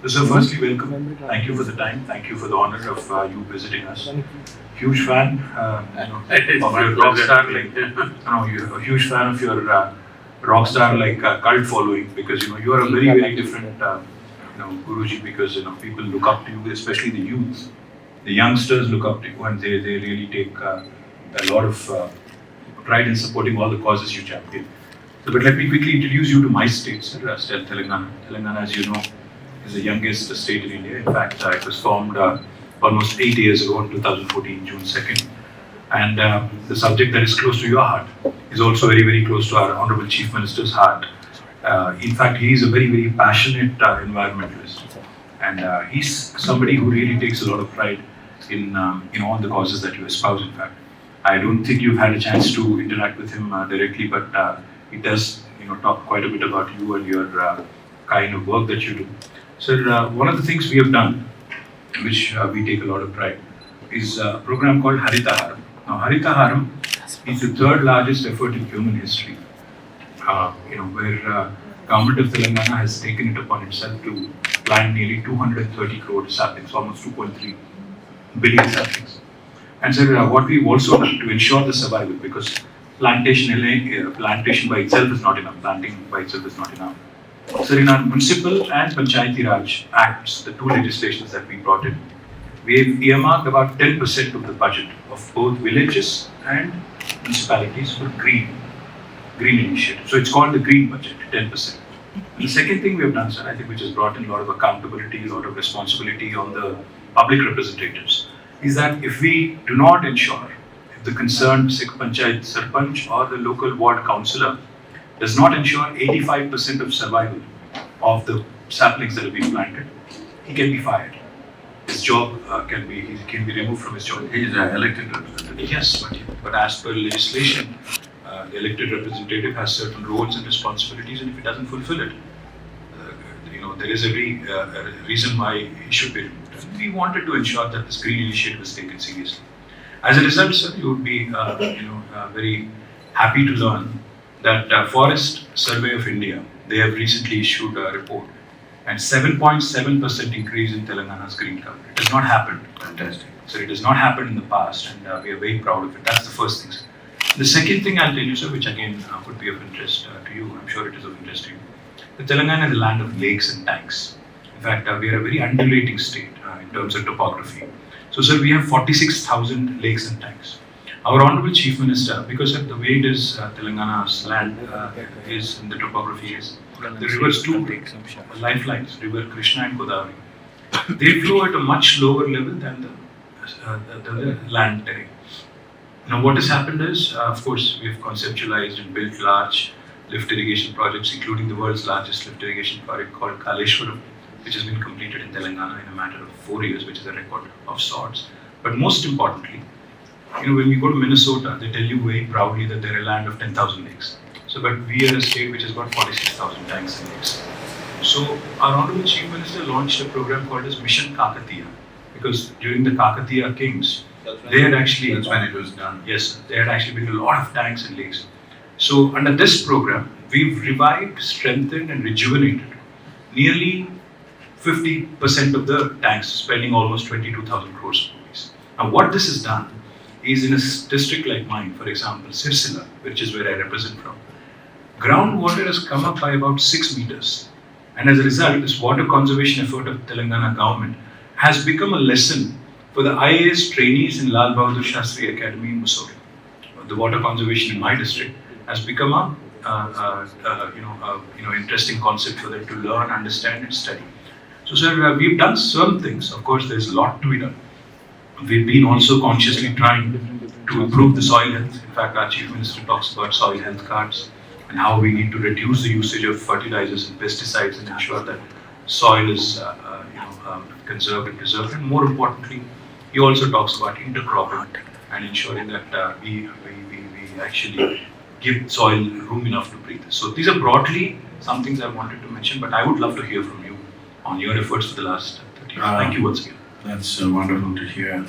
So, sir, firstly, welcome. Thank you for the time. Thank you for the honor of you visiting us. Huge fan, of your rock star, you're a huge fan of your rock star cult following, because you are a very very different Guruji, because people look up to you, especially the youth, the youngsters look up to you, and they really take a lot of pride in supporting all the causes you champion. So, but let me quickly introduce you to my state, sir, Telangana. Telangana, as you know, is the youngest state in India. In fact, it was formed almost 8 years ago in 2014, June 2nd. And the subject that is close to your heart is also very, very close to our Honorable Chief Minister's heart. In fact, he is a very, very passionate environmentalist. And he's somebody who really takes a lot of pride in all the causes that you espouse, in fact. I don't think you've had a chance to interact with him directly, but he does talk quite a bit about you and your kind of work that you do. So one of the things we have done, which we take a lot of pride, is a program called Haritha Haram. Now, Haritha Haram is the third largest effort in human history, where government of Telangana has taken it upon itself to plant nearly 230 crore saplings, almost 2.3 billion saplings. And so what we've also done to ensure the survival, because plantation by itself is not enough, planting by itself is not enough. So in our municipal and Panchayati Raj Acts, the two legislations that we brought in, we have earmarked about 10% of the budget of both villages and municipalities for green initiative. So it's called the green budget, 10%. The second thing we have done, sir, I think, which has brought in a lot of accountability, a lot of responsibility on the public representatives, is that if we do not ensure, if the concerned Sikh Panchayat Sarpanch or the local ward councillor does not ensure 85% of survival of the saplings that have been planted, he can be fired. His job can be removed from his job. He is an elected representative. Yes, but as per legislation, the elected representative has certain roles and responsibilities, and if he doesn't fulfill it, there is every reason why he should be removed. We wanted to ensure that this green initiative is taken seriously. As a result, sir, you would be very happy to learn that Forest Survey of India, they have recently issued a report, and 7.7% increase in Telangana's green cover. It has not happened. Fantastic. So it has not happened in the past, and we are very proud of it. That's the first thing, sir. The second thing I'll tell you, sir, which again could be of interest to you, I'm sure it is of interest to you. The Telangana is a land of lakes and tanks. In fact, we are a very undulating state in terms of topography. So, sir, we have 46,000 lakes and tanks. Our Honorable Chief Minister, because of the way it is, Telangana's land is in the topography is, the rivers two lifelines, river Krishna and Godavari, they flow at a much lower level than the land terrain. Now, what has happened is, of course, we have conceptualized and built large lift irrigation projects, including the world's largest lift irrigation project called Kaleshwaram, which has been completed in Telangana in a matter of 4 years, which is a record of sorts. But most importantly, when we go to Minnesota, they tell you very proudly that they're a land of 10,000 lakes. So, but we are a state which has got 46,000 tanks and lakes. So, our Honorable Chief Minister launched a program called as Mission Kakatiya, because during the Kakatiya kings, they had actually... That's when it was done. Yes, they had actually built a lot of tanks and lakes. So, under this program, we've revived, strengthened and rejuvenated nearly 50% of the tanks, spending almost 22,000 crores rupees. Now, what this has done is, in a district like mine, for example, Sirsila, which is where I represent from, groundwater has come up by about 6 meters. And as a result, this water conservation effort of Telangana government has become a lesson for the IAS trainees in Lal Bahadur Shastri Academy in Mussoorie. The water conservation in my district has become a interesting concept for them to learn, understand and study. So, sir, we've done some things. Of course, there's a lot to be done. We've been also consciously trying to improve the soil health. In fact, our Chief Minister talks about soil health cards and how we need to reduce the usage of fertilizers and pesticides and ensure that soil is conserved and preserved. And more importantly, he also talks about intercropping and ensuring that we actually give soil room enough to breathe. So these are broadly some things I wanted to mention, but I would love to hear from you on your efforts for the last 30 years. Thank you once again. That's wonderful to hear,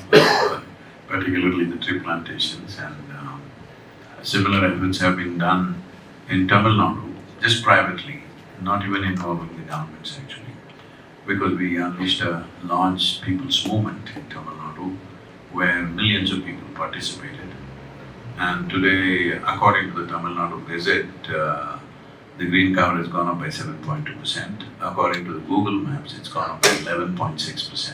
particularly the tree plantations, and similar efforts have been done in Tamil Nadu, just privately, not even involving the governments actually. because we unleashed a large people's movement in Tamil Nadu where millions of people participated. And today, according to the Tamil Nadu Gazette, the green cover has gone up by 7.2%. According to the Google Maps, it's gone up by 11.6%.